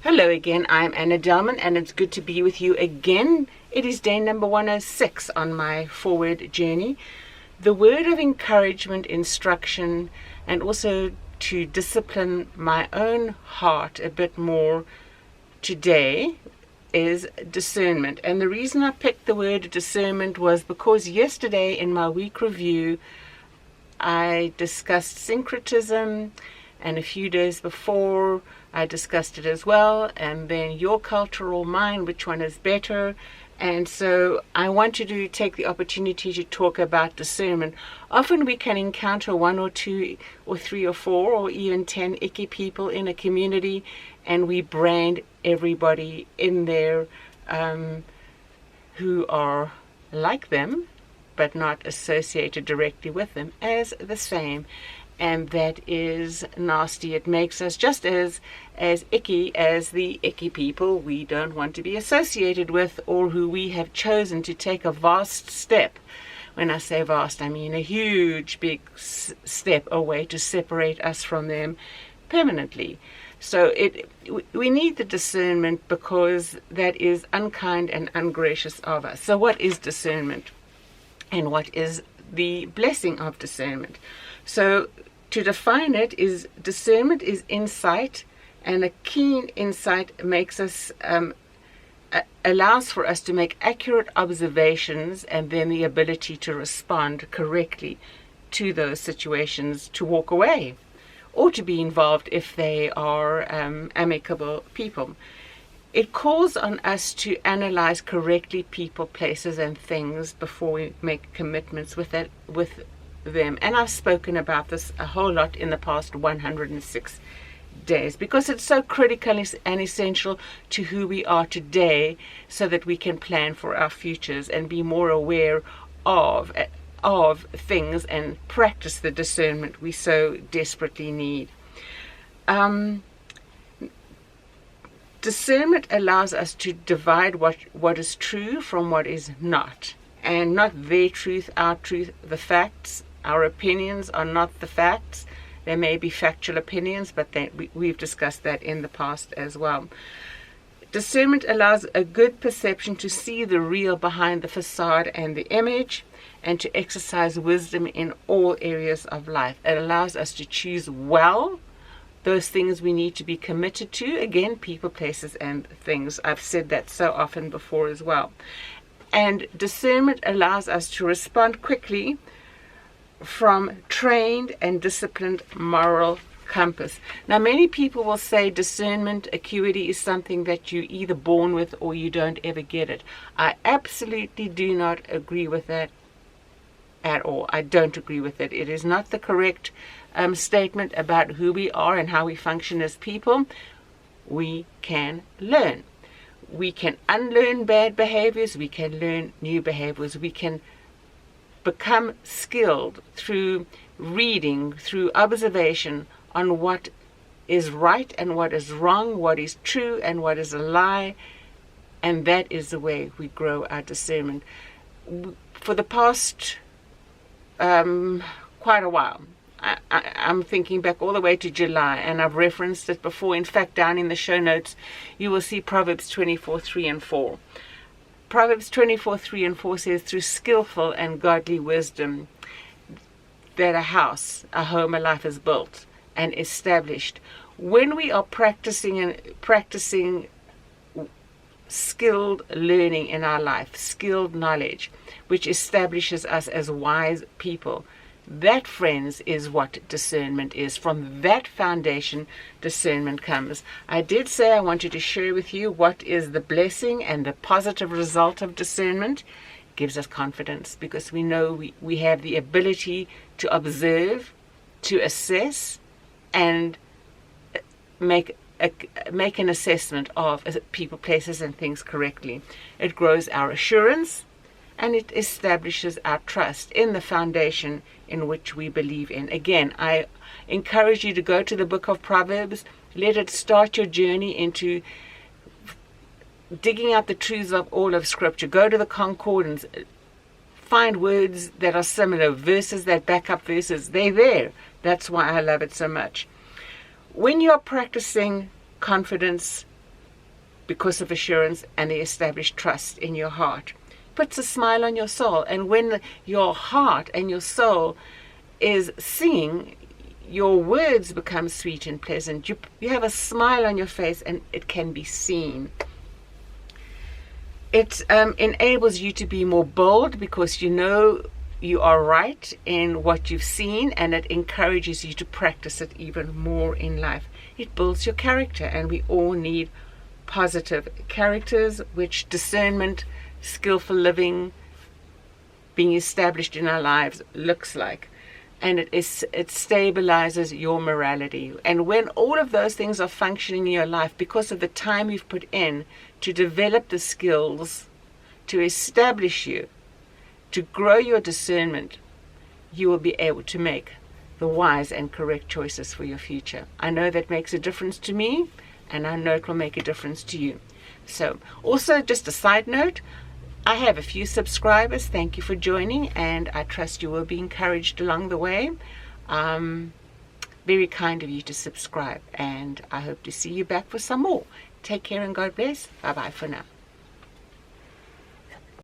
Hello again, I'm Anna Delman and it's good to be with you again. It is day number 106 on my forward journey. The word of encouragement, instruction, and also to discipline my own heart a bit more today is discernment. And the reason I picked the word discernment was because yesterday in my week review I discussed syncretism, and a few days before I discussed it as well, and then your cultural mind, which one is better. And so I wanted to take the opportunity to talk about discernment. Often we can encounter one or two or three or four or even 10 icky people in a community, and we brand everybody in there who are like them but not associated directly with them as the same. And that is nasty. It makes us just as icky as the icky people we don't want to be associated with, or who we have chosen to take a vast step. When I say vast, I mean a huge, big step away to separate us from them permanently. So we need the discernment because that is unkind and ungracious of us. So what is discernment? And what is the blessing of discernment? So to define it, is discernment is insight, and a keen insight makes us allows for us to make accurate observations and then the ability to respond correctly to those situations, to walk away or to be involved if they are amicable people. It calls on us to analyze correctly people, places, and things before we make commitments with them. And I've spoken about this a whole lot in the past 106 days because it's so critical and essential to who we are today, so that we can plan for our futures and be more aware of things and practice the discernment we so desperately need. Discernment allows us to divide what is true from what is not, and not their truth, our truth, the facts. Our opinions are not the facts. They may be factual opinions, but we've discussed that in the past as well. Discernment allows a good perception to see the real behind the facade and the image, and to exercise wisdom in all areas of life. It allows us to choose well those things we need to be committed to. Again, people, places, and things. I've said that so often before as well. And discernment allows us to respond quickly from trained and disciplined moral compass. Now, many people will say discernment, acuity, is something that you're either born with or you don't ever get it. I absolutely do not agree with that at all. I don't agree with it. It is not the correct statement about who we are and how we function as people. We can learn. We can unlearn bad behaviors. We can learn new behaviors. We can become skilled through reading, through observation on what is right and what is wrong, what is true and what is a lie. And that is the way we grow our discernment. For the past quite a while, I'm thinking back all the way to July, and I've referenced it before. In fact, down in the show notes, you will see Proverbs 24:3 and 4. Proverbs 24:3 and 4 says, through skillful and godly wisdom, that a house, a home, a life is built and established. When we are practicing skilled learning in our life, skilled knowledge, which establishes us as wise people, that, friends, is what discernment is. From that foundation, discernment comes. I did say I wanted to share with you what is the blessing and the positive result of discernment. It gives us confidence because we know we have the ability to observe, to assess, and make an assessment of people, places, and things correctly. It grows our assurance, and it establishes our trust in the foundation in which we believe in. Again, I encourage you to go to the book of Proverbs. Let it start your journey into digging out the truths of all of Scripture. Go to the concordance. Find words that are similar, verses that back up verses. They're there. That's why I love it so much. When you're practicing confidence, because of assurance and the established trust in your heart. Puts a smile on your soul. And when your heart and your soul is singing, your words become sweet and pleasant. You have a smile on your face, and it can be seen. It enables you to be more bold because you know you are right in what you've seen, and it encourages you to practice it even more in life. It builds your character, and we all need positive characters, which discernment, skillful living, being established in our lives looks like. And it stabilizes your morality. And when all of those things are functioning in your life, because of the time you've put in to develop the skills, to establish you, to grow your discernment, you will be able to make the wise and correct choices for your future. I know that makes a difference to me, and I know it will make a difference to you. So, also just a side note, I have a few subscribers. Thank you for joining, and I trust you will be encouraged along the way. Very kind of you to subscribe, and I hope to see you back for some more. Take care and God bless. Bye-bye for now.